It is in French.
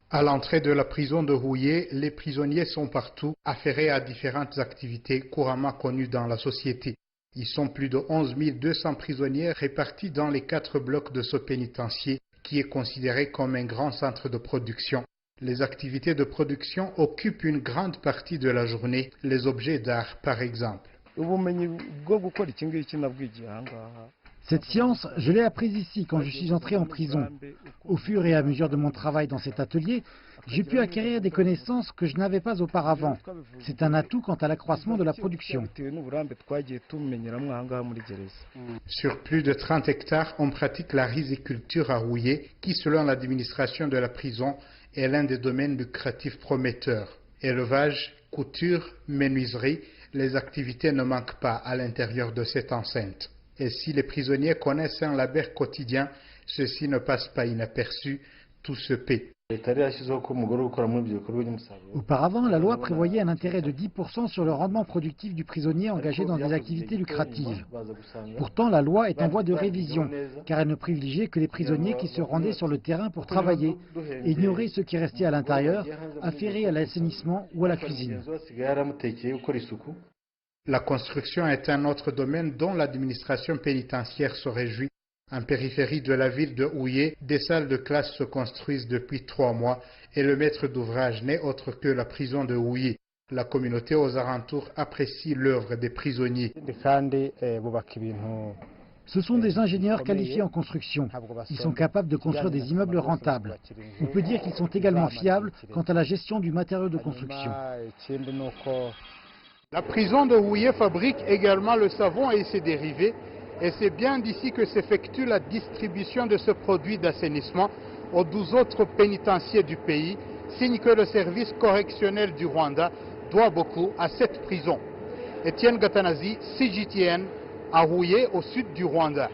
À l'entrée de la prison de Houillé, les prisonniers sont partout affairés à différentes activités couramment connues dans la société. Ils sont plus de 11 200 prisonniers répartis dans les 4 blocs de ce pénitencier qui est considéré comme un grand centre de production. Les activités de production occupent une grande partie de la journée, les objets d'art par exemple. Cette science, je l'ai apprise ici quand je suis entré en prison. Au fur et à mesure de mon travail dans cet atelier, j'ai pu acquérir des connaissances que je n'avais pas auparavant. C'est un atout quant à l'accroissement de la production. Sur plus de 30 hectares, on pratique la riziculture à Houillé, qui selon l'administration de la prison est l'un des domaines lucratifs prometteurs. Élevage, couture, menuiserie, les activités ne manquent pas à l'intérieur de cette enceinte. Et si les prisonniers connaissent un labeur quotidien, ceci ne passe pas inaperçu, tout se paie. Auparavant, la loi prévoyait un intérêt de 10% sur le rendement productif du prisonnier engagé dans des activités lucratives. Pourtant, la loi est en voie de révision, car elle ne privilégiait que les prisonniers qui se rendaient sur le terrain pour travailler, et ignorait ceux qui restaient à l'intérieur, affairés à l'assainissement ou à la cuisine. La construction est un autre domaine dont l'administration pénitentiaire se réjouit. En périphérie de la ville de Houillé, des salles de classe se construisent depuis 3 mois et le maître d'ouvrage n'est autre que la prison de Houillé. La communauté aux alentours apprécie l'œuvre des prisonniers. Ce sont des ingénieurs qualifiés en construction. Ils sont capables de construire des immeubles rentables. On peut dire qu'ils sont également fiables quant à la gestion du matériau de construction. La prison de Houillé fabrique également le savon et ses dérivés. Et c'est bien d'ici que s'effectue la distribution de ce produit d'assainissement aux 12 autres pénitenciers du pays, signe que le service correctionnel du Rwanda doit beaucoup à cette prison. Etienne Gatanazi, CGTN, à Houillé, au sud du Rwanda.